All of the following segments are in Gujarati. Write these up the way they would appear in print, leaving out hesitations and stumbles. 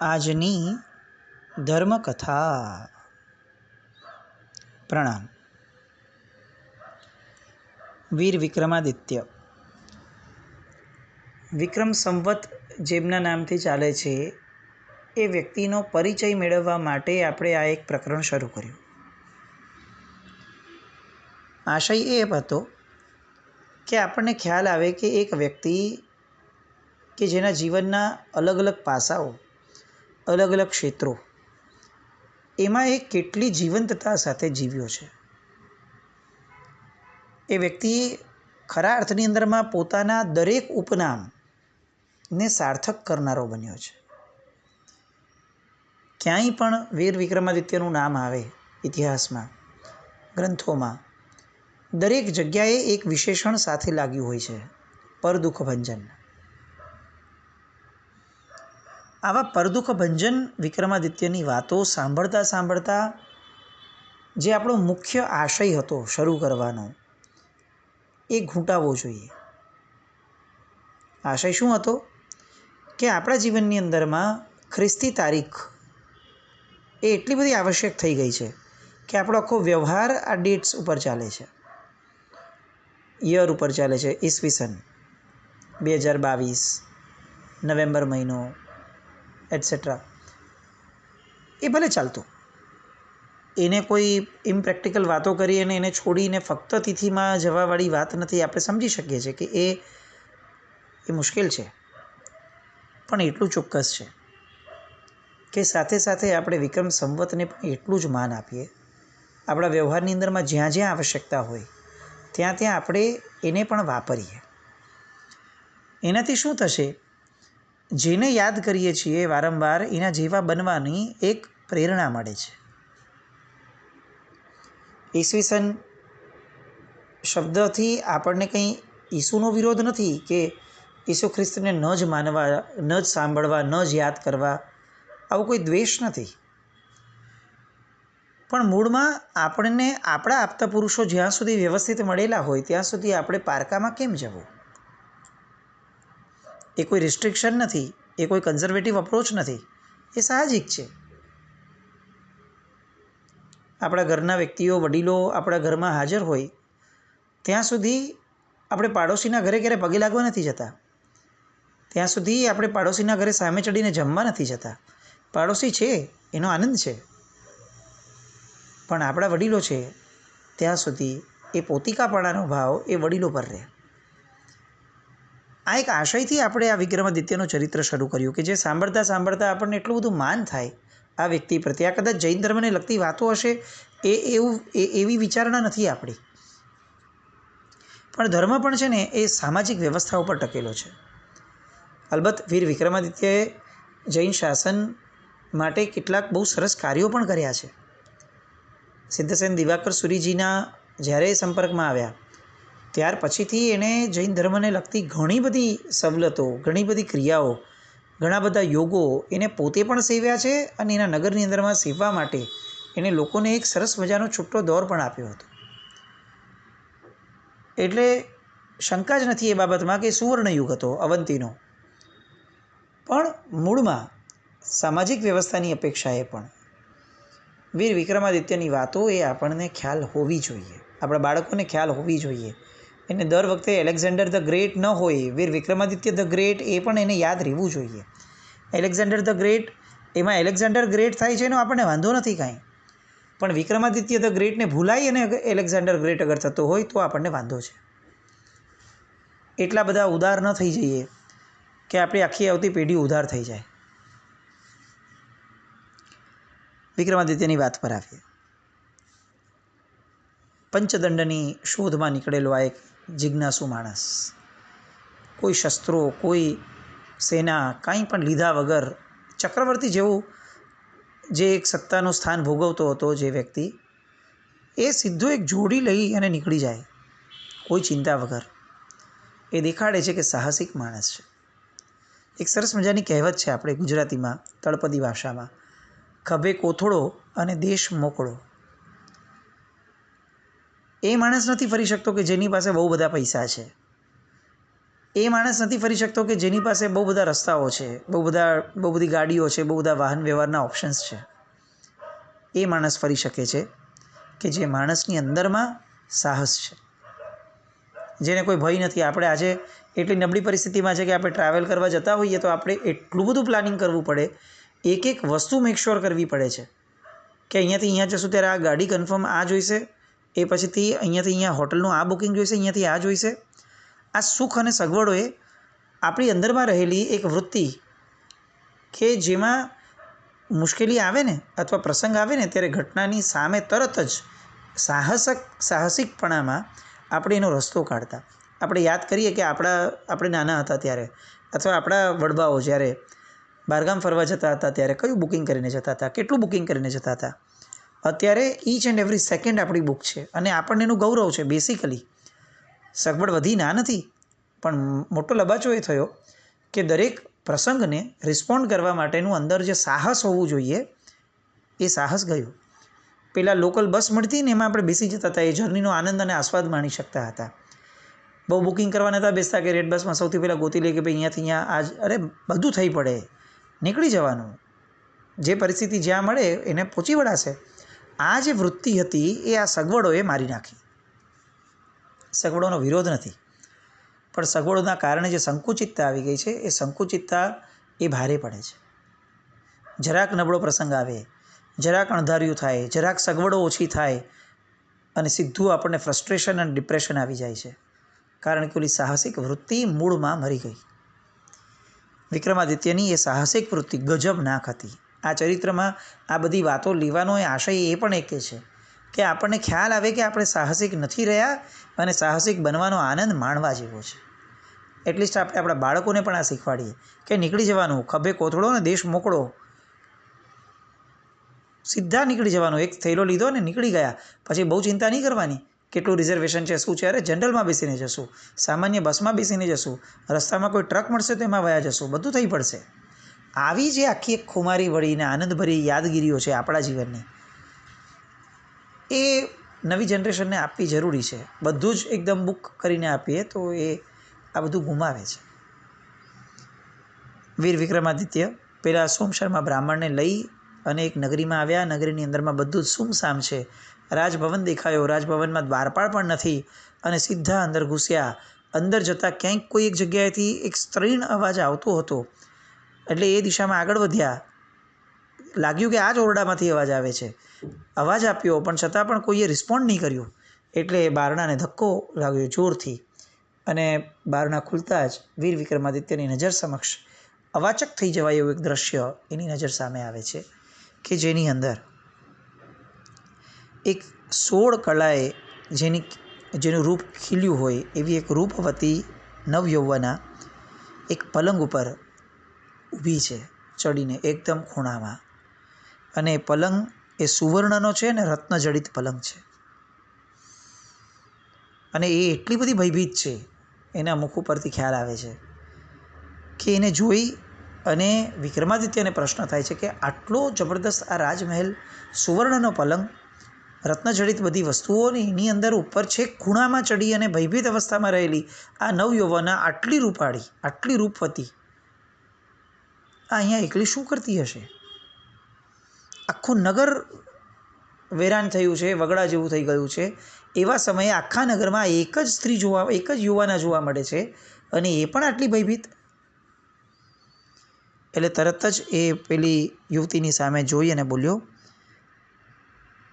આજની ધર્મકથા. પ્રણામ. વીર વિક્રમાદિત્ય. વિક્રમ સંવત જેમના નામથી ચાલે છે એ વ્યક્તિનો પરિચય મેળવવા માટે આપણે આ એક પ્રકરણ શરૂ કર્યું. આશય એ હતો કે આપણને ખ્યાલ આવે કે એક વ્યક્તિ કે જેના જીવનના અલગ અલગ પાસાઓ, અલગ અલગ ક્ષેત્રો, એમાં એ કેટલી જીવંતતા સાથે જીવ્યો છે. એ વ્યક્તિ ખરા અર્થની અંદરમાં પોતાના દરેક ઉપનામને સાર્થક કરનારો બન્યો છે. ક્યાંય પણ વીર વિક્રમાદિત્યનું નામ આવે ઇતિહાસમાં, ગ્રંથોમાં, દરેક જગ્યાએ એક વિશેષણ સાથે લાગ્યું હોય છે: પરદુઃખ ભંજન. આવા પરદુઃખ ભંજન વિક્રમાદિત્યની વાતો સાંભળતા સાંભળતા જે આપણો મુખ્ય આશય હતો શરૂ કરવાનો, એ ઘૂંટાવવો જોઈએ. આશય શું હતો? કે આપણા જીવનની અંદરમાં ખ્રિસ્તી તારીખ એ એટલી બધી આવશ્યક થઈ ગઈ છે કે આપણો આખો વ્યવહાર આ ડેટ્સ ઉપર ચાલે છે, યર ઉપર ચાલે છે. ઈસવીસન 2022, નવેમ્બર મહિનો, એટસેટ્રા. એ ભલે ચાલતું, એને કોઈ ઇમ્પ્રેક્ટિકલ વાતો કરી અને એને છોડીને ફક્ત તિથિમાં જવાવાળી વાત નથી. આપણે સમજી શકીએ છીએ કે એ મુશ્કેલ છે, પણ એટલું ચોક્કસ છે કે સાથે સાથે આપણે વિક્રમ સંવતને પણ એટલું જ માન આપીએ. આપણા વ્યવહારની અંદરમાં જ્યાં જ્યાં આવશ્યકતા હોય ત્યાં ત્યાં આપણે એને પણ વાપરીએ. એનાથી શું થશે? જેને યાદ કરીએ છીએ વારંવાર, એના જેવા બનવાની એક પ્રેરણા મળે છે. ઈસવીસન શબ્દથી આપણને કંઈ ઈસુનો વિરોધ નથી કે ઈસુ ખ્રિસ્તને ન જ માનવા, ન જ સાંભળવા, ન જ યાદ કરવા, આવો કોઈ દ્વેષ નથી. પણ મૂળમાં આપણને આપણા આપતા પુરુષો જ્યાં સુધી વ્યવસ્થિત મળેલા હોય ત્યાં સુધી આપણે પારકામાં કેમ જવું? એ કોઈ રિસ્ટ્રિક્શન નથી, એ કોઈ કન્ઝર્વેટિવ અપ્રોચ નથી, એ સાહજિક છે. આપણા ઘરના વ્યક્તિઓ, વડીલો આપણા ઘરમાં હાજર હોય ત્યાં સુધી આપણે પાડોશીના ઘરે ક્યારે પગે લાગવા નથી જતા. ત્યાં સુધી આપણે પાડોશીના ઘરે સામે ચડીને જમવા નથી જતા. પાડોશી છે, એનો આનંદ છે, પણ આપણા વડીલો છે ત્યાં સુધી એ પોતિકાપણાનો ભાવ એ વડીલો પર રહે. આ એક આશયથી આપણે આ વિક્રમાદિત્યનું ચરિત્ર શરૂ કર્યું કે જે સાંભળતા સાંભળતા આપણને એટલું બધું માન થાય આ વ્યક્તિ પ્રત્યે. આ કદાચ જૈન ધર્મને લગતી વાતો હશે, એવી વિચારણા નથી આપણી, પણ ધર્મ પણ છે ને એ સામાજિક વ્યવસ્થા ઉપર ટકેલો છે. અલબત્ત વીર વિક્રમાદિત્યએ જૈન શાસન માટે કેટલાક બહુ સરસ કાર્યો પણ કર્યા છે. સિદ્ધસેન દિવાકર સુરીજીના જ્યારે સંપર્કમાં આવ્યા ત્યાર પછીથી એણે જૈન ધર્મને લગતી ઘણી બધી સવલતો, ઘણી બધી ક્રિયાઓ, ઘણા બધા યોગો એને પોતે પણ સેવ્યા છે અને એના નગરની અંદરમાં સેવવા માટે એણે લોકોને એક સરસ મજાનો છૂટો દોર પણ આપ્યો હતો. એટલે શંકા જ નથી એ બાબતમાં કે સુવર્ણયુગ હતો અવંતીનો. પણ મૂળમાં સામાજિક વ્યવસ્થાની અપેક્ષાએ પણ વીર વિક્રમાદિત્યની વાતો એ આપણને ખ્યાલ હોવી જોઈએ, આપણા બાળકોને ખ્યાલ હોવી જોઈએ. એને દર વખતે એલેક્ઝાન્ડર ધ ગ્રેટ ન હોય, વીર વિક્રમાદિત્ય ધ ગ્રેટ એ પણ એને યાદ રહેવું જોઈએ. એલેક્ઝાન્ડર ધ ગ્રેટ, એમાં એલેક્ઝાન્ડર ગ્રેટ થાય છે એનો આપણને વાંધો નથી કાંઈ, પણ વિક્રમાદિત્ય ધ ગ્રેટને ભૂલાઈ અને એલેક્ઝાન્ડર ગ્રેટ અગર થતો હોય તો આપણને વાંધો છે. એટલા બધા ઉદાર ન થઈ જઈએ કે આપણી આખી આવતી પેઢી ઉદાર થઈ જાય. વિક્રમાદિત્યની વાત પર આવીએ. પંચદંડની શોધમાં નીકળેલો આ એક જિજ્ઞાસુ માણસ, કોઈ શસ્ત્રો, કોઈ સેના, કાંઈ પણ લીધા વગર ચક્રવર્તી જેવું જે એક સત્તાનું સ્થાન ભોગવતો હતો જે વ્યક્તિ, એ સીધો એક જોડી લઈ અને નીકળી જાય કોઈ ચિંતા વગર. એ દેખાડે છે કે સાહસિક માણસ છે. એક સરસ મજાની કહેવત છે આપણે ગુજરાતીમાં, તળપદી ભાષામાં: ખભે કોથળો અને દેશ મોકળો. એ માણસ નથી ફરી શકતો કે જેની પાસે બહુ બધા પૈસા છે. એ માણસ નથી ફરી શકતો કે જેની પાસે બહુ બધા રસ્તાઓ છે, બહુ બધી ગાડીઓ છે, બહુ બધા વાહન વ્યવહારના ઓપ્શન્સ છે. એ માણસ ફરી શકે છે કે જે માણસની અંદરમાં સાહસ છે, જેને કોઈ ભય નથી. આપણે આજે એટલી નબળી પરિસ્થિતિમાં છે કે આપણે ટ્રાવેલ કરવા જતા હોઈએ તો આપણે એટલું બધું પ્લાનિંગ કરવું પડે, એક વસ્તુ મેક શ્યોર કરવી પડે છે કે અહીંયાથી અહીંયા જશું ત્યારે આ ગાડી કન્ફર્મ આ જોઈશે, એ પછીથી અહીંયાથી અહીંયા હોટલનું આ બુકિંગ જોઈશે, અહીંયાથી આ જોઈશે. આ સુખ અને સગવડોએ આપણી અંદરમાં રહેલી એક વૃત્તિ કે જેમાં મુશ્કેલી આવે ને અથવા પ્રસંગ આવે ને ત્યારે ઘટનાની સામે તરત જ સાહસિકપણામાં આપણે એનો રસ્તો કાઢતા. આપણે યાદ કરીએ કે આપણે નાના હતા ત્યારે અથવા આપણા વડવાઓ જ્યારે બહારગામ ફરવા જતા હતા ત્યારે કયું બુકિંગ કરીને જતા હતા, કેટલું બુકિંગ કરીને જતા હતા. અત્યારે ઈચ એન્ડ એવરી સેકન્ડ આપણી બુક છે અને આપણને એનું ગૌરવ છે. બેસિકલી સગવડ વધી ના નથી, પણ મોટો લબાચો એ થયો કે દરેક પ્રસંગને રિસ્પોન્ડ કરવા માટેનું અંદર જે સાહસ હોવું જોઈએ એ સાહસ ગયું. પહેલાં લોકલ બસ મળતી ને એમાં આપણે બેસી જતા હતા, એ જર્નીનો આનંદ અને આસ્વાદ માણી શકતા હતા. બહુ બુકિંગ કરવા નહોતા બેસતા કે રેડ બસમાં સૌથી પહેલાં ગોતી લે કે ભાઈ અહીંયાથી અહીંયા અરે બધું થઈ પડે, નીકળી જવાનું, જે પરિસ્થિતિ જ્યાં મળે એને પહોંચી વળાશે. આ જે વૃત્તિ હતી એ આ સગવડોએ મારી નાખી. સગવડોનો વિરોધ નથી, પણ સગવડોના કારણે જે સંકુચિતતા આવી ગઈ છે એ સંકુચિતતા એ ભારે પડે છે. જરાક નબળો પ્રસંગ આવે, જરાક અણધાર્યું થાય, જરાક સગવડો ઓછી થાય અને સીધું આપણને ફ્રસ્ટ્રેશન અને ડિપ્રેશન આવી જાય છે, કારણ કે ઓલી સાહસિક વૃત્તિ મૂળમાં મરી ગઈ. વિક્રમાદિત્યની એ સાહસિક વૃત્તિ ગજબનાક હતી. આ ચરિત્રમાં આ બધી વાતો લેવાનો એ આશય એ પણ એક છે કે આપણને ખ્યાલ આવે કે આપણે સાહસિક નથી રહ્યા અને સાહસિક બનવાનો આનંદ માણવા જેવો છે. એટલીસ્ટ આપણે આપણા બાળકોને પણ આ શીખવાડીએ કે નીકળી જવાનું, ખભે કોથળો ને દેશ મોકળો, સીધા નીકળી જવાનું. એક થેલો લીધો ને નીકળી ગયા, પછી બહુ ચિંતા નહીં કરવાની કેટલું રિઝર્વેશન છે, શું છે. અરે જનરલમાં બેસીને જશું, સામાન્ય બસમાં બેસીને જશું, રસ્તામાં કોઈ ટ્રક મળશે તો એમાં વયા જશું, બધું થઈ પડશે. આવી જે આખી એક ખુમારી વળીને આનંદભરી યાદગીરીઓ છે આપણા જીવનની, એ નવી જનરેશનને આપવી જરૂરી છે. બધું જ એકદમ બુક કરીને આપીએ તો એ આ બધું ગુમાવે છે. વીર વિક્રમાદિત્ય પહેલાં સોમશર્મા બ્રાહ્મણને લઈ અને એક નગરીમાં આવ્યા. નગરીની અંદરમાં બધું જ સુમસામ છે. રાજભવન દેખાયો, રાજભવનમાં દ્વારપાળ પણ નથી અને સીધા અંદર ઘૂસ્યા. અંદર જતાં ક્યાંક કોઈ એક જગ્યાએથી એક સ્ત્રીણ અવાજ આવતો હતો એટલે એ દિશામાં આગળ વધ્યા. લાગ્યું કે આ જ ઓરડામાંથી અવાજ આવે છે. અવાજ આપ્યો પણ છતાં પણ કોઈએ રિસ્પોન્ડ નહીં કર્યો એટલે બારણાને ધક્કો લાગ્યો જોરથી અને બારણા ખુલતા જ વીર વિક્રમાદિત્યની નજર સમક્ષ અવાચક થઈ જવાય એવું એક દ્રશ્ય એની નજર સામે આવે છે કે જેની અંદર એક 16 કળાએ જેનું રૂપ ખીલ્યું હોય એવી એક રૂપવતી નવયૌવના એક પલંગ ઉપર ઊભી છે ચડીને એકદમ ખૂણામાં. અને એ પલંગ એ સુવર્ણનો છે ને રત્નજડિત પલંગ છે અને એ એટલી બધી ભયભીત છે, એના મુખ ઉપરથી ખ્યાલ આવે છે કે એને જોઈ અને વિક્રમાદિત્યને પ્રશ્ન થાય છે કે આટલો જબરદસ્ત આ રાજમહેલ, સુવર્ણનો પલંગ, રત્નજડિત બધી વસ્તુઓની એની અંદર ઉપર છે ખૂણામાં ચડી અને ભયભીત અવસ્થામાં રહેલી આ નવયૌવના આટલી રૂપાળી, આટલી રૂપવતી આ અહીંયા એકલી શું કરતી હશે? આખું નગર વેરાન થયું છે, વગડા જેવું થઈ ગયું છે. એવા સમયે આખા નગરમાં એક જ યુવાના જોવા મળે છે અને એ પણ આટલી ભયભીત. એટલે તરત જ એ પેલી યુવતીની સામે જોઈ અને બોલ્યો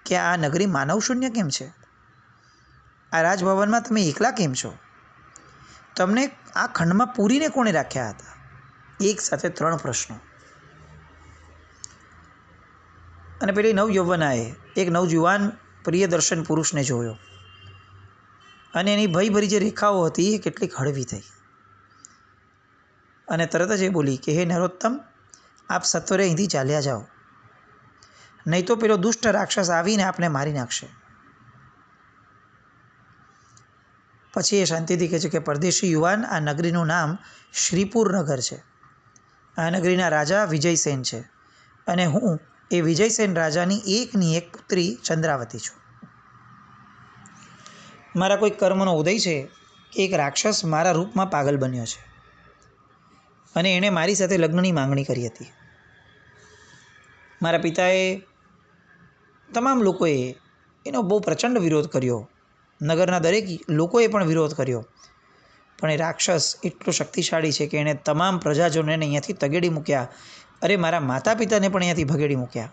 કે આ નગરી માનવ શૂન્ય કેમ છે? આ રાજભવનમાં તમે એકલા કેમ છો? તમને આ ખંડમાં પૂરીને કોણે રાખ્યા હતા? એક સાથે 3 પ્રશ્નો. અને પેલી નવયૌવનાએ એક નવજુવાન પ્રિયદર્શન પુરુષને જોયો અને એની ભયભરી જે રેખાઓ હતી એ કેટલીક હળવી થઈ અને તરત જ એ બોલી કે હે નરોત્તમ, આપ સત્વરે અહીંથી ચાલ્યા જાઓ, નહીં તો પેલો દુષ્ટ રાક્ષસ આવીને આપને મારી નાખશે. પછી એ શાંતિથી કહે છે કે પરદેશી યુવાન, આ નગરીનું નામ શ્રીપુર નગર છે. આ નગરીના રાજા વિજયસેન છે અને હું એ વિજયસેન રાજાની એકની એક પુત્રી ચંદ્રાવતી છું. મારા કોઈ કર્મનો ઉદય છે કે એક રાક્ષસ મારા રૂપમાં પાગલ બન્યો છે અને એણે મારી સાથે લગ્નની માંગણી કરી હતી. મારા પિતાએ, તમામ લોકોએ એનો બહુ પ્રચંડ વિરોધ કર્યો. નગરના દરેક લોકોએ પણ વિરોધ કર્યો. પણ એ રાક્ષસ એટલો શક્તિશાળી છે કે એણે તમામ પ્રજાજનોને અહીંયાથી તગેડી મૂક્યા. અરે, મારા માતા પિતાને પણ અહીંયાથી ભગેડી મૂક્યા.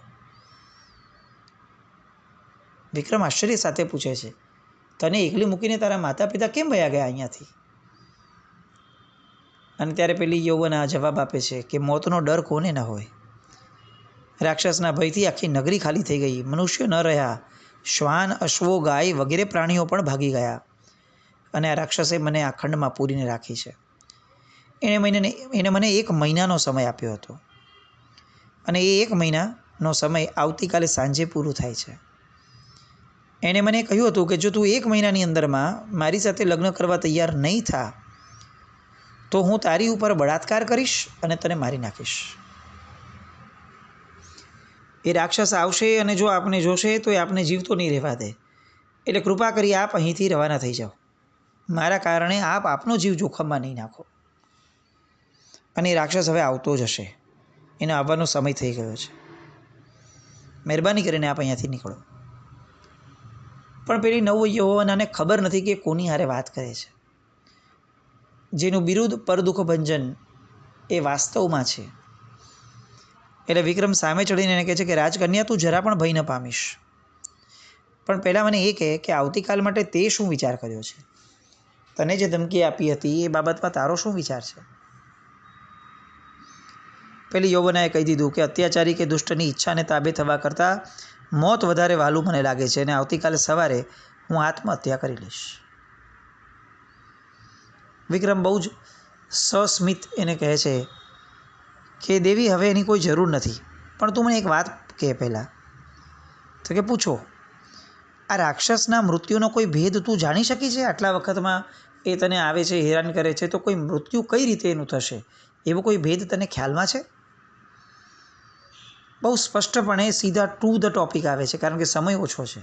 વિક્રમ આશ્ચર્ય સાથે પૂછે છે, તને એકલી મૂકીને તારા માતા પિતા કેમ વયા ગયા અહીંયાથી? અને ત્યારે પેલી યૌવના જવાબ આપે છે કે મોતનો ડર કોને ન હોય. રાક્ષસના ભયથી આખી નગરી ખાલી થઈ ગઈ. મનુષ્યો ન રહ્યા. શ્વાન, અશ્વો, ગાય વગેરે પ્રાણીઓ પણ ભાગી ગયા. અને આ રાક્ષસે મને આ ખંડમાં પૂરીને રાખી છે. એણે મને 1 મહિનાનો સમય આપ્યો હતો અને એ 1 મહિનાનો સમય આવતીકાલે સાંજે પૂરું થાય છે. એણે મને કહ્યું હતું કે જો તું 1 મહિનાની અંદરમાં મારી સાથે લગ્ન કરવા તૈયાર નહીં થા તો હું તારી ઉપર બળાત્કાર કરીશ અને તને મારી નાખીશ. એ રાક્ષસ આવશે અને જો આપને જોશે તો એ આપને જીવતો નહીં રહેવા દે. એટલે કૃપા કરી આપ અહીંથી રવાના થઈ જાઓ. મારા કારણે આપ આપનો જીવ જોખમમાં નહીં નાખો. અને એ રાક્ષસ હવે આવતો જ હશે. એનો આવવાનો સમય થઈ ગયો છે. મહેરબાની કરીને આપ અહીંયાથી નીકળો. પણ પેલી નવયૌવનાને ખબર નથી કે કોની હારે વાત કરે છે. જેનું બિરુદ પરદુઃખ ભંજન એ વાસ્તવમાં છે. એટલે વિક્રમ સામે ચડીને એને કહે છે કે રાજકન્યા, તું જરા પણ ભય ન પામીશ. પણ પહેલાં મને એ કહે કે આવતીકાલ માટે તે શું વિચાર કર્યો છે? તને જે ધમકી આપી હતી એ બાબતમાં તારો શું વિચાર છે? પેલી યૌવનાએ કહી દીધું કે અત્યાચારી કે દુષ્ટની ઈચ્છાને તાબે થવા કરતાં મોત વધારે વહાલું મને લાગે છે અને આવતીકાલે સવારે હું આત્મહત્યા કરી લઈશ. વિક્રમ બહુ જ સસ્મિત એને કહે છે કે દેવી, હવે એની કોઈ જરૂર નથી. પણ તું મને એક વાત કહે પહેલાં. તો કે પૂછો. આ રાક્ષસના મૃત્યુનો કોઈ ભેદ તું જાણી શકી છે? આટલા વખતમાં એ તને આવે છે, હેરાન કરે છે, તો કોઈ મૃત્યુ કઈ રીતે એનું થશે એવો કોઈ ભેદ તને ખ્યાલમાં છે? બહુ સ્પષ્ટપણે સીધા ટુ ધ ટોપિક આવે છે, કારણ કે સમય ઓછો છે.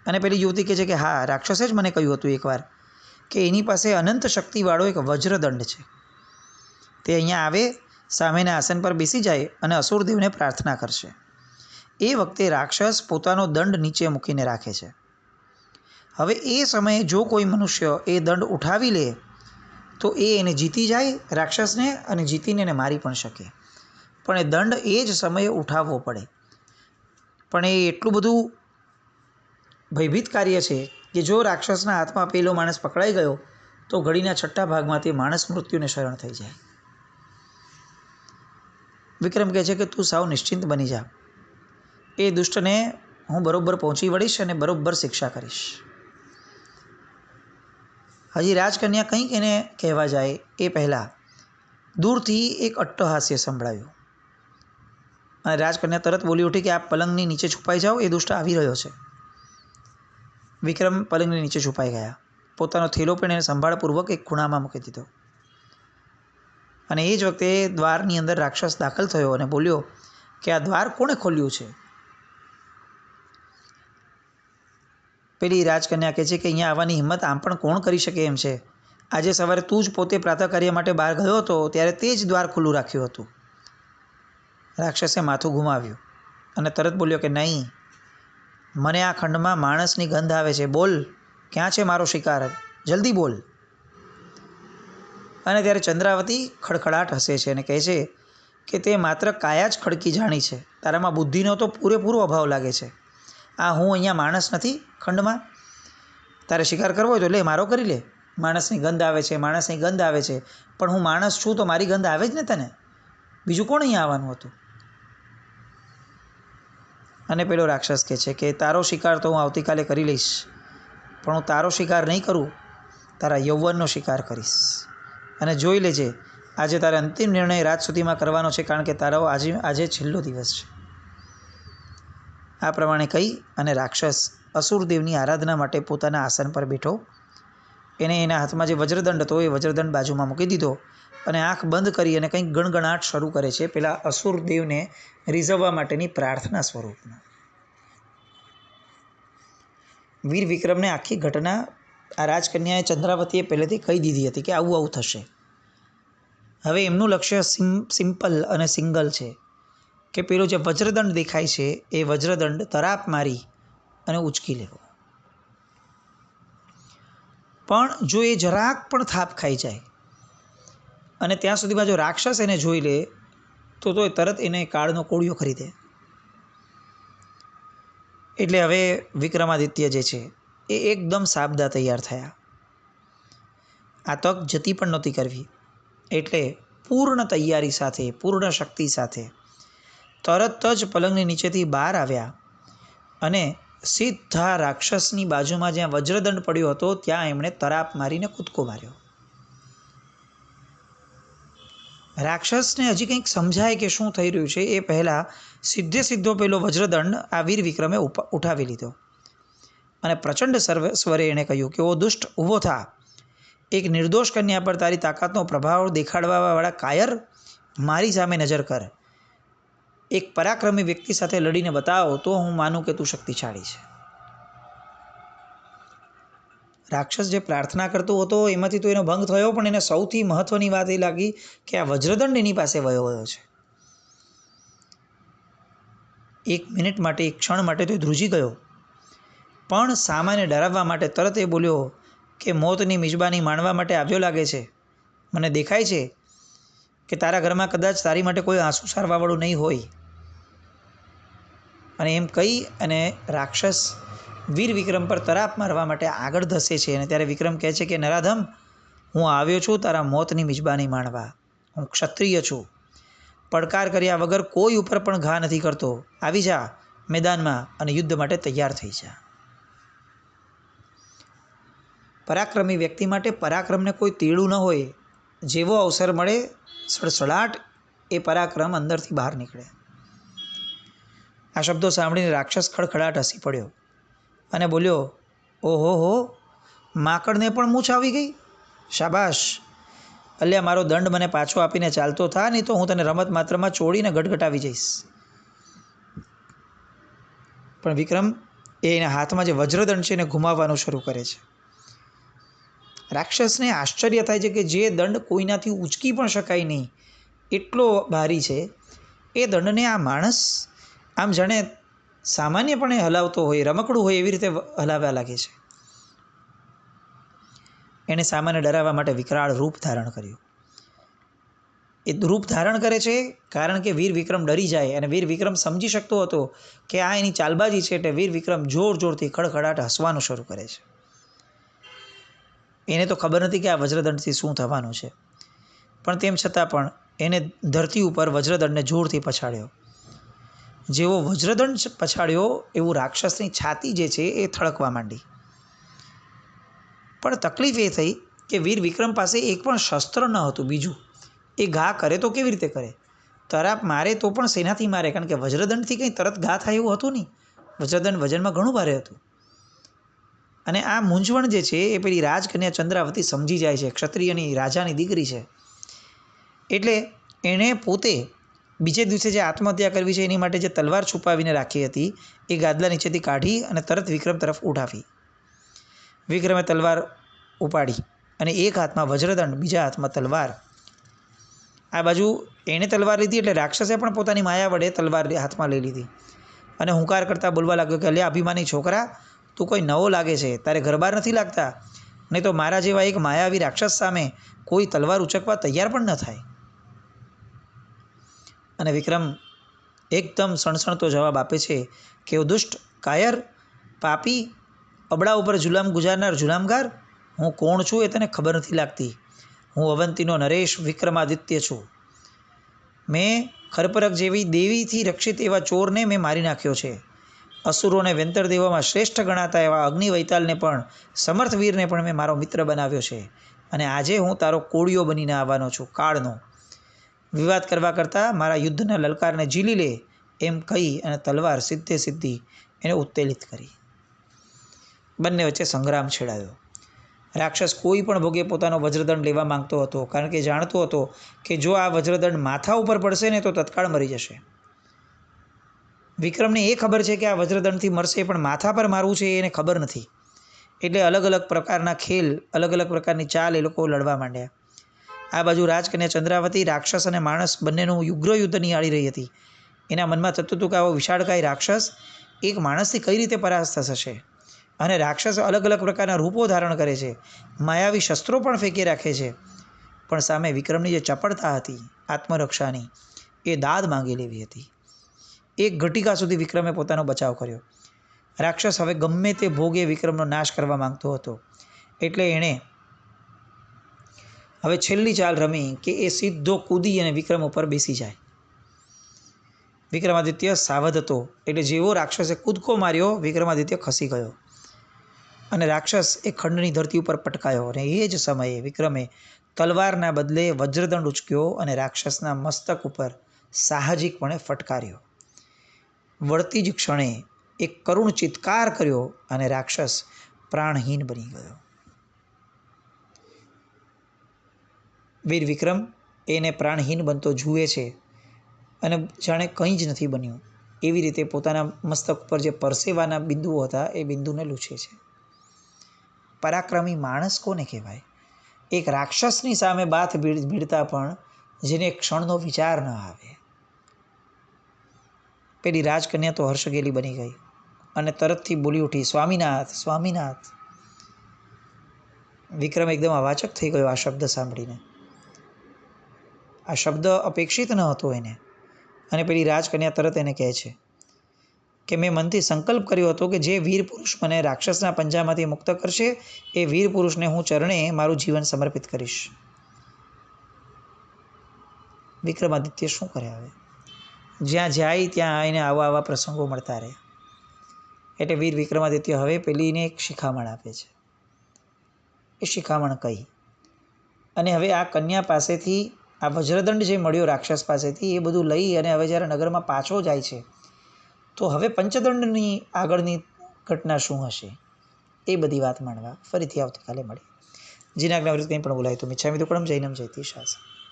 અને પેલી યુવતી કહે છે કે હા, રાક્ષસે જ મને કહ્યું હતું એકવાર કે એની પાસે અનંત શક્તિવાળો એક વજ્રદંડ છે. તે અહીંયા આવે, સામેના આસન પર બેસી જાય અને અસુરદેવને પ્રાર્થના કરશે. એ વખતે રાક્ષસ પોતાનો દંડ નીચે મૂકીને રાખે છે. હવે એ સમયે જો કોઈ મનુષ્ય એ દંડ ઉઠાવી લે તો એ એને જીતી જાય રાક્ષસને, અને જીતીને એને મારી પણ શકે. પણ એ દંડ એ જ સમયે ઉઠાવવો પડે. પણ એ એટલું બધું ભયભીત કાર્ય છે કે જો રાક્ષસના હાથમાં પેલો માણસ પકડાઈ ગયો તો ઘડીના 6 ભાગમાં તે માણસ મૃત્યુને શરણ થઈ જાય. વિક્રમ કહે છે કે તું સાવ નિશ્ચિંત બની જા. એ દુષ્ટને હું બરોબર પહોંચી વળીશ અને બરોબર શિક્ષા કરીશ. હજી રાજકન્યા કંઈક એને કહેવા જાય એ પહેલાં દૂરથી એક અટ્ટહાસ્ય સંભળાયું. અને રાજકન્યા તરત બોલી ઉઠી કે આપ પલંગની નીચે છુપાઈ જાઓ, એ દુષ્ટ આવી રહ્યો છે. વિક્રમ પલંગની નીચે છુપાઈ ગયા. પોતાનો થેલો પણ એને સંભાળપૂર્વક એક ખૂણામાં મૂકી દીધો. અને એ જ વખતે દ્વારની અંદર રાક્ષસ દાખલ થયો અને બોલ્યો કે આ દ્વાર કોણે ખોલ્યું છે? પેલી રાજકન્યા કહે છે કે અહીંયા આવવાની હિંમત આમ પણ કોણ કરી શકે એમ છે? આજે સવારે તું જ પોતે પ્રાતઃકાર્ય માટે બહાર ગયો હતો ત્યારે તે જ દ્વાર ખુલ્લું રાખ્યું હતું. રાક્ષસે માથું ઘુમાવ્યું અને તરત બોલ્યો કે નહીં, મને આ ખંડમાં માણસની ગંધ આવે છે. બોલ, ક્યાં છે મારો શિકાર? જલ્દી બોલ. અને ત્યારે ચંદ્રાવતી ખડખડાટ હસે છે અને કહે છે કે તે માત્ર કાયા જ ખડકી જાણી છે. તારામાં બુદ્ધિનો તો પૂરેપૂરો અભાવ લાગે છે. આ હું અહીંયા માણસ નથી ખંડમાં. તારે શિકાર કરવો હોય તો લે, મારો કરી લે. માણસની ગંધ આવે છે, માણસની ગંધ આવે છે. પણ હું માણસ છું તો મારી ગંધ આવે જ ને તને. બીજું કોણ અહીંયા આવવાનું હતું? અને પેલો રાક્ષસ કહે છે કે તારો શિકાર તો હું આવતીકાલે કરી લઈશ, પણ હું તારો શિકાર નહીં કરું, તારા યૌવનનો શિકાર કરીશ. અને જોઈ લેજે, આજે તારે અંતિમ નિર્ણય રાત સુધીમાં કરવાનો છે, કારણ કે તારો આજે છેલ્લો દિવસ છે. આ પ્રમાણે કહી અને રાક્ષસ અસુરદેવની આરાધના માટે પોતાના આસન પર બેઠો. એને એના હાથમાં જે વજ્રદંડ હતો એ વજ્રદંડ બાજુમાં મૂકી દીધો અને આંખ બંધ કરી અને કંઈક ગણગણાટ શરૂ કરે છે પેલા અસુરદેવને રીઝવવા માટેની પ્રાર્થના સ્વરૂપમાં. વીર વિક્રમને આખી ઘટના આ રાજકન્યાએ ચંદ્રાવતીએ પહેલેથી કહી દીધી હતી કે આવું આવું થશે. હવે એમનું લક્ષ્ય સિમ્પલ અને સિંગલ છે કે પેલો જે વજ્રદંડ દેખાય છે એ વજ્રદંડ તરાપ મારી અને ઉચકી લેવો. પણ જો એ જરાક પણ થાપ ખાઈ જાય અને ત્યાં સુધીમાં જો રાક્ષસ એને જોઈ લે તો એ તરત એને કાળનો કોળિયો કરી દે. એટલે હવે વિક્રમાદિત્ય જે છે એ એકદમ સાબદા તૈયાર થયા. આ તક જતી પણ નહોતી કરવી. એટલે પૂર્ણ તૈયારી સાથે, પૂર્ણ શક્તિ સાથે તરત જ પલંગની નીચેથી બહાર આવ્યા અને સીધા રાક્ષસની બાજુમાં જ્યાં વજ્રદંડ પડ્યો હતો ત્યાં એમણે તરાપ મારીને કૂદકો માર્યો. રાક્ષસને હજી કંઈક સમજાય કે શું થઈ રહ્યું છે એ પહેલાં સીધો પેલો વજ્રદંડ આ વીર વિક્રમે ઉઠાવી લીધો અને પ્રચંડ સ્વરે એણે કહ્યું કે ઓ દુષ્ટ, ઊભો થા. એક નિર્દોષ કન્યા પર તારી તાકાતનો પ્રભાવ દેખાડવાવાળા કાયર, મારી સામે નજર કર. એક પરાક્રમી વ્યક્તિ સાથે લડીને બતાવો તો હું માનું કે તું શક્તિશાળી છે. રાક્ષસ જે પ્રાર્થના કરતો હતો એમાંથી તો એનો ભંગ થયો, પણ એને સૌથી મહત્ત્વની વાત એ લાગી કે આ વજ્રદંડ એની પાસે વયો છે. એક મિનિટ માટે, એક ક્ષણ માટે તો એ ધ્રુજી ગયો, પણ સામાને ડરાવવા માટે તરત એ બોલ્યો કે મોતની મિજબાની માણવા માટે આવ્યો લાગે છે. મને દેખાય છે કે તારા ઘરમાં કદાચ તારી માટે કોઈ આંસુ સારવાવાળું નહીં હોય. અને એમ કહી અને રાક્ષસ વીર વિક્રમ પર તરાપ મારવા માટે આગળ ધસે છે. અને ત્યારે વિક્રમ કહે છે કે નરાધમ, હું આવ્યો છું તારા મોતની મિજબાની માણવા. હું ક્ષત્રિય છું, પડકાર કર્યા વગર કોઈ ઉપર પણ ઘા નથી કરતો. આવી જા મેદાનમાં અને યુદ્ધ માટે તૈયાર થઈ જા. પરાક્રમી વ્યક્તિ માટે પરાક્રમને કોઈ તેડું ન હોય. જેવો અવસર મળે સડસડાટ એ પરાક્રમ અંદરથી બહાર નીકળે. આ શબ્દો સાંભળીને રાક્ષસ ખડખડાટ હસી પડ્યો અને બોલ્યો, ઓહો હો, માકડને પણ મૂછ આવી ગઈ. શાબાશ, અલ્યા મારો દંડ મને પાછો આપીને ચાલતો થા, નહીં તો હું તને રમત માત્રમાં ચોડીને ગટગટાવી જઈશ. પણ વિક્રમ એના હાથમાં જે વજ્રદંડ છે એને ઘુમાવવાનું શરૂ કરે છે. રાક્ષસને આશ્ચર્ય થાય છે કે જે દંડ કોઈનાથી ઉચકી પણ શકાય નહીં એટલો ભારી છે, એ દંડને આ માણસ આમ જાણે સામાન્યપણે હલાવતો હોય, રમકડું હોય એવી રીતે હલાવવા લાગે છે. એણે સામાન્ય ડરાવવા માટે વિકરાળ રૂપ ધારણ કર્યું. એ રૂપ ધારણ કરે છે કારણ કે વીર વિક્રમ ડરી જાય, અને વીર વિક્રમ સમજી શકતો હતો કે આ એની ચાલબાજી છે. એટલે વીર વિક્રમ જોર જોરથી ખડખડાટ હસવાનું શરૂ કરે છે. એને તો ખબર નથી કે આ વજ્રદંડથી શું થવાનું છે, પણ તેમ છતાં પણ એને ધરતી ઉપર વજ્રદંડને જોરથી પછાડ્યો. જેવો વજ્રદંડ પછાડ્યો એવું રાક્ષસની છાતી જે છે એ થળકવા માંડી. પણ તકલીફ એ થઈ કે વીર વિક્રમ પાસે એક પણ શસ્ત્ર ન હતું. બીજું, એ ઘા કરે તો કેવી રીતે કરે? તરાપ મારે તો પણ સેનાથી મારે, કારણ કે વજ્રદંડથી કંઈ તરત ઘા થાય એવું હતું નહીં. વજ્રદંડ વજનમાં ઘણું ભારે હતું. અને આ મૂંઝવણ જે છે એ પેલી રાજકન્યા ચંદ્રાવતી સમજી જાય છે. ક્ષત્રિયની રાજાની દીકરી છે, એટલે એણે પોતે બીજે દિવસે જે આત્મહત્યા કરવી છે એની માટે જે તલવાર છુપાવીને રાખી હતી એ ગાદલા નીચેથી કાઢી અને તરત વિક્રમ તરફ ઉઠાવી. વિક્રમે તલવાર ઉપાડી અને એક હાથમાં વજ્રદંડ, બીજા હાથમાં તલવાર. આ બાજુ એણે તલવાર લીધી એટલે રાક્ષસે પણ પોતાની માયા વડે તલવાર હાથમાં લઈ લીધી અને હુંકાર કરતાં બોલવા લાગ્યો કે અલ્યા અભિમાની છોકરા, તું કોઈ નવો લાગે છે, તારે ઘરબાર નથી લાગતા, નહીં તો મારા જેવા એક માયાવી રાક્ષસ સામે કોઈ તલવાર ઉચકવા તૈયાર પણ ન થાય. અને વિક્રમ એકદમ સણસણતો જવાબ આપે છે કે ઓ દુષ્ટ, કાયર, પાપી, અબડા ઉપર જુલામ ગુજારનાર જુલામગાર, હું કોણ છું એ તને ખબર નથી લાગતી. હું અવંતીનો નરેશ વિક્રમાદિત્ય છું. મેં ખરપરક જેવી દેવીથી રક્ષિત એવા ચોરને મેં મારી નાખ્યો છે. અસુરોને વેંતર દેવોમાં શ્રેષ્ઠ ગણાતા એવા અગ્નિ વૈતાલને પણ, સમર્થ વીરને પણ મેં મારો મિત્ર બનાવ્યો છે. અને આજે હું તારો કોળિયો બનીને આવવાનો છું, કાળનો. વિવાદ કરવા કરતાં મારા યુદ્ધના લલકારને ઝીલી લે, એમ કહી અને તલવાર સીધે સીધી એને ઉત્તેલિત કરી. બંને વચ્ચે સંગ્રામ છેડાયો. રાક્ષસ કોઈ પણ ભોગે પોતાનો વજ્રદંડ લેવા માંગતો હતો, કારણ કે જાણતો હતો કે જો આ વજ્રદંડ માથા ઉપર પડશે ને તો તત્કાળ મરી જશે. વિક્રમને એ ખબર છે કે આ વજ્રદંડથી મરશે, પણ માથા પર મારવું છે એને ખબર નથી. એટલે અલગ અલગ પ્રકારના ખેલ, અલગ અલગ પ્રકારની ચાલ એ લોકો લડવા માંડ્યા. આ બાજુ રાજકન્યા ચંદ્રાવતી રાક્ષસ અને માણસ બંનેનું ઉગ્ર યુદ્ધ નિહાળી રહી હતી. એના મનમાં થતું હતું કે આવો વિશાળકાય રાક્ષસ એક માણસથી કઈ રીતે પરાસ્ત થશે. અને રાક્ષસ અલગ અલગ પ્રકારના રૂપો ધારણ કરે છે, માયાવી શસ્ત્રો પણ ફેંકી રાખે છે. પણ સામે વિક્રમની જે ચપળતા હતી આત્મરક્ષાની, એ દાદ માંગી લેવી હતી. એક ઘટિકા સુધી વિક્રમે પોતાનો બચાવ કર્યો. રાક્ષસ હવે ગમે તે ભોગે વિક્રમનો નાશ કરવા માંગતો હતો. એટલે એણે હવે છેલ્લી ચાલ રમી કે એ સીધો કૂદી અને વિક્રમ ઉપર બેસી જાય. વિક્રમાદિત્ય સાવધ હતો, એટલે જેવો રાક્ષસે કૂદકો માર્યો, વિક્રમાદિત્ય ખસી ગયો અને રાક્ષસ એ ખંડની ધરતી ઉપર પટકાયો. અને એ જ સમયે વિક્રમે તલવારના બદલે વજ્રદંડ ઉચક્યો અને રાક્ષસના મસ્તક ઉપર સાહજિકપણે ફટકાર્યો. વળતી જ ક્ષણે એક કરુણ ચિત્કાર કર્યો અને રાક્ષસ પ્રાણહીન બની ગયો. વીર વિક્રમ એને પ્રાણહીન બનતો જુએ છે અને જાણે કંઈ જ નથી બન્યું એવી રીતે પોતાના મસ્તક ઉપર જે પરસેવાના બિંદુઓ હતા એ બિંદુને લૂછે છે. પરાક્રમી માણસ કોને કહેવાય? એક રાક્ષસની સામે બાથ ભીડતા પણ જેને ક્ષણનો વિચાર ન આવે. પેલી રાજકન્યા તો હર્ષગેલી બની ગઈ અને તરતથી બોલી ઉઠી, સ્વામીનાથ, સ્વામીનાથ. વિક્રમ એકદમ અવાચક થઈ ગયો આ શબ્દ સાંભળીને. આ શબ્દ અપેક્ષિત ન હતો એને. અને પેલી રાજકન્યા તરત એને કહે છે કે મેં મનથી સંકલ્પ કર્યો હતો કે જે વીર પુરુષ મને રાક્ષસના પંજામાંથી મુક્ત કરશે એ વીર પુરુષને હું ચરણે મારું જીવન સમર્પિત કરીશ. વિક્રમાદિત્ય શું કરે હવે? જ્યાં જાય ત્યાં એને આવા પ્રસંગો મળતા રહે. એટલે વીર વિક્રમાદિત્ય હવે પેલીને એક શિખામણ આપે છે. એ શિખામણ કહી અને હવે આ કન્યા પાસેથી આ વજ્રદંડ જે મળ્યો રાક્ષસ પાસેથી એ બધું લઈ અને હવે જ્યારે નગરમાં પાછો જાય છે તો હવે પંચદંડની આગળની ઘટના શું હશે એ બધી વાત માણવા ફરીથી આવતીકાલે મળે. જીનાજ્ઞા વિરુદ્ધ કંઈ પણ બોલાય તો મિચ્છામિ દુક્કડમ જૈનમ જયતિ શાસન.